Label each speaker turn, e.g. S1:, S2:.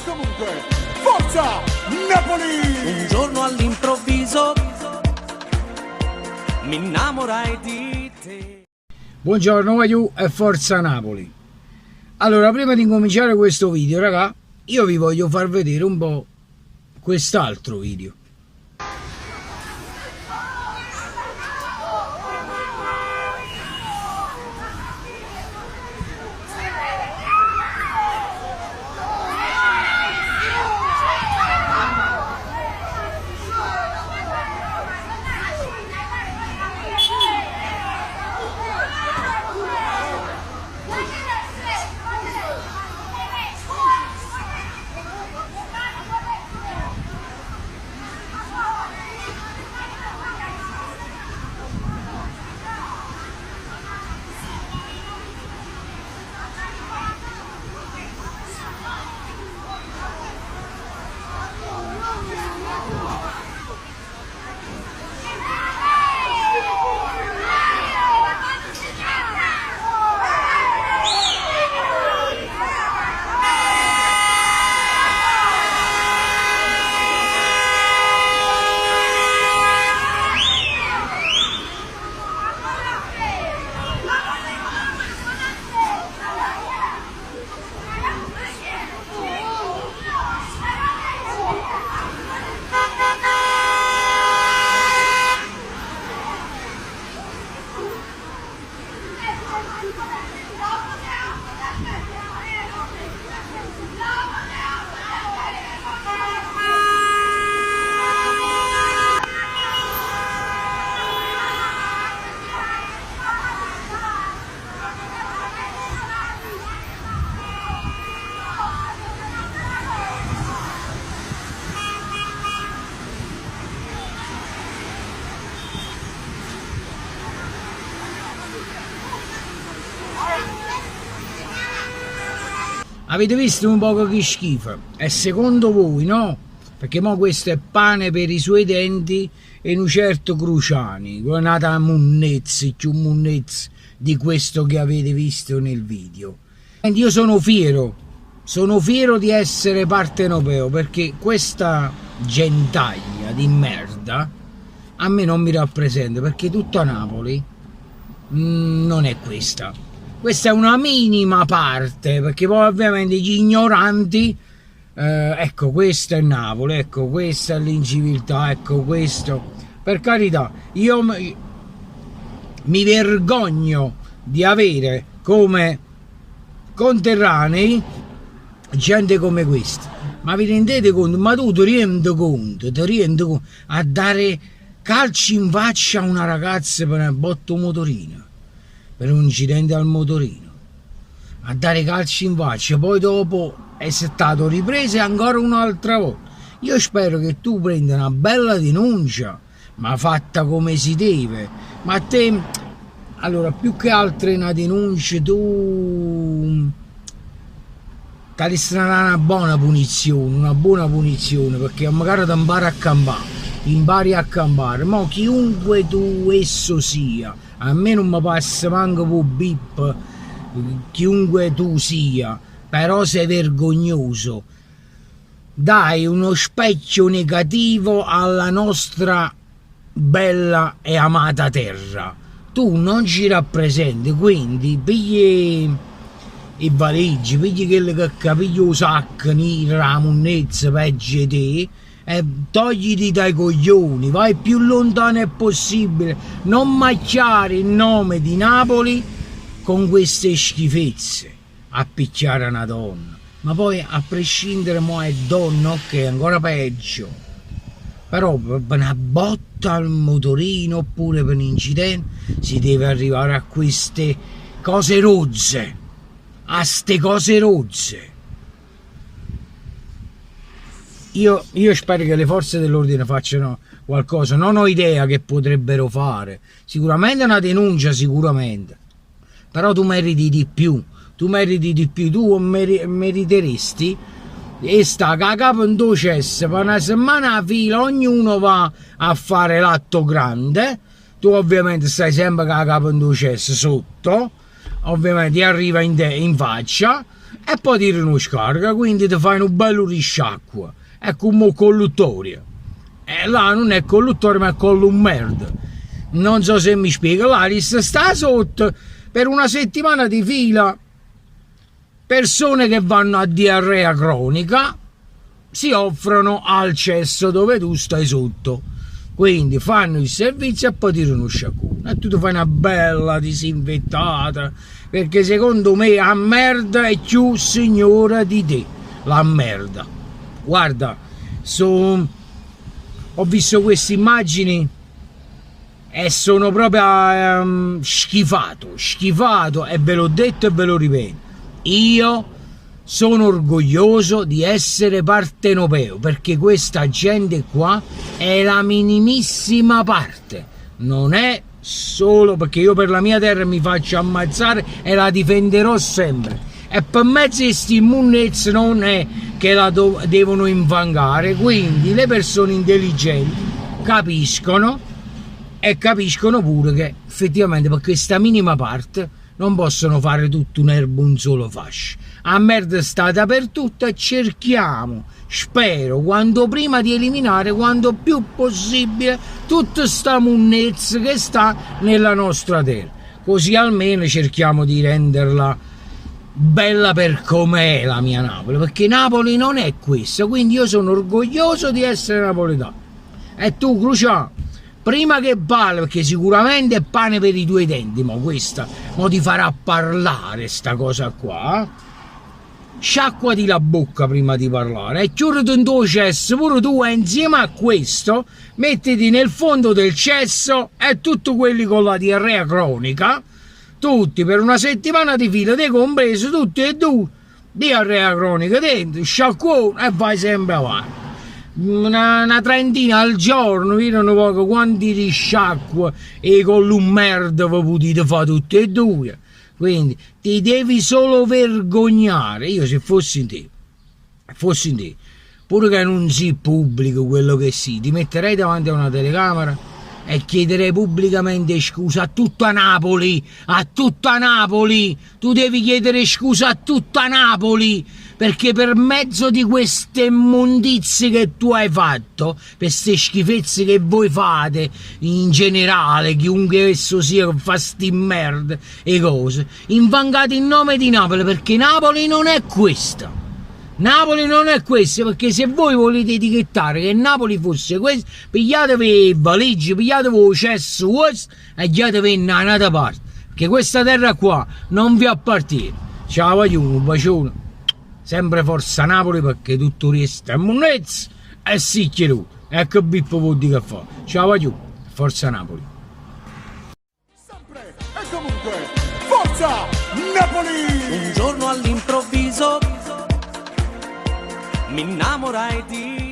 S1: comunque, forza Napoli!
S2: Un giorno all'improvviso mi innamorai di te.
S3: Buongiorno Aiù e forza Napoli. Allora, prima di incominciare questo video, raga, io vi voglio far vedere un po' quest'altro video. Avete visto un poco che schifo? E secondo voi no? Perché mo questo è pane per i suoi denti e un certo Cruciani, nata munnezzi, più munnezzi di questo che avete visto nel video. E io sono fiero di essere partenopeo, perché questa gentaglia di merda a me non mi rappresenta, perché tutta Napoli non è questa. Questa è una minima parte, perché poi ovviamente gli ignoranti, ecco, questo è Napoli, ecco, questa è l'inciviltà, ecco, questo. Per carità, io mi vergogno di avere come conterranei gente come questa. Ma vi rendete conto? Ma tu ti rendi conto a dare calci in faccia a una ragazza per un botto motorino? Per un incidente al motorino, a dare calci in faccia, poi dopo è stato ripreso ancora un'altra volta. Io spero che tu prenda una bella denuncia, ma fatta come si deve. Ma te, allora, più che altre una denuncia, tu ti sarà una buona punizione, perché magari ti impari a campare, ma chiunque tu esso sia, a me non mi passa manco un bip, chiunque tu sia, però sei vergognoso, dai uno specchio negativo alla nostra bella e amata terra, tu non ci rappresenti, quindi pigli i valeggi, pigli quelli che capiglio un sacco, nera, munnezza, peggio di te, e togliti dai coglioni, vai più lontano possibile, non macchiare il nome di Napoli con queste schifezze, a picchiare una donna. Ma poi a prescindere mo è donna, ok, ancora peggio, però per una botta al motorino oppure per un incidente si deve arrivare a queste cose rozze, Io spero che le forze dell'ordine facciano qualcosa, non ho idea che potrebbero fare, sicuramente una denuncia, sicuramente, però tu meriti di più, tu meriteresti e sta capo in tuo cesso per una settimana a fila, ognuno va a fare l'atto grande, tu ovviamente stai sempre capo in tuo cesso sotto, ovviamente ti arriva in faccia e poi tiri una scarica, quindi ti fai un bello risciacqua. È come un colluttorio. E là non è colluttorio ma è collo un merda. Non so se mi spiego, l'Aris sta sotto per una settimana di fila. Persone che vanno a diarrea cronica si offrono al cesso dove tu stai sotto. Quindi fanno il servizio e poi tirano uno sciacquone. E tu ti fai una bella disinfettata, perché secondo me la merda è più signora di te. La merda. Guarda, ho visto queste immagini e sono proprio schifato, e ve l'ho detto e ve lo ripeto. Io sono orgoglioso di essere partenopeo, perché questa gente qua è la minimissima parte, non è solo perché io per la mia terra mi faccio ammazzare e la difenderò sempre, e per mezzo di sti munnezzi non è che la devono infangare. Quindi le persone intelligenti capiscono, e capiscono pure che effettivamente per questa minima parte non possono fare tutto un erbo un solo fascio. A merda sta dappertutto e cerchiamo, spero, quanto prima di eliminare quanto più possibile tutta sta munnezza che sta nella nostra terra, così almeno cerchiamo di renderla bella per com'è la mia Napoli, perché Napoli non è questo. Quindi io sono orgoglioso di essere napoletano. E tu, Crucià, prima che parli, perché sicuramente è pane per i tuoi denti, ma questa mo ti farà parlare sta cosa qua, sciacquati la bocca prima di parlare e chiuditi in tuo cesso pure tu, e insieme a questo mettiti nel fondo del cesso e tutti quelli con la diarrea cronica, tutti per una settimana di fila, te compreso, tutti e due, diarrea cronica dentro, sciacquone, e vai sempre avanti. Una trentina al giorno, vedono poco quanti risciacqua e con un merda vi potete fare tutti e due. Quindi ti devi solo vergognare. Io se fossi in te, pure che non si pubblico quello che si, ti metterei davanti a una telecamera e chiederei pubblicamente scusa a tutta Napoli, tu devi chiedere scusa a tutta Napoli, perché per mezzo di queste immondizie che tu hai fatto, per queste schifezze che voi fate in generale, chiunque esso sia che fa sti merda e cose, infangate il nome di Napoli, perché Napoli non è questa. Napoli non è questo, perché se voi volete etichettare che Napoli fosse questo, pigliatevi le valigie, pigliatevi il cesso vostro e andatevi in un'altra parte, perché questa terra qua non vi appartiene. Ciao, voglio un bacione, sempre forza Napoli, perché tutto il resto è munnezza e sì chiaro, ecco Bippo vuol dire che fa. Ciao, voglio, forza Napoli.
S1: Sempre e comunque, forza Napoli!
S2: Un giorno all'improvviso mi innamorai di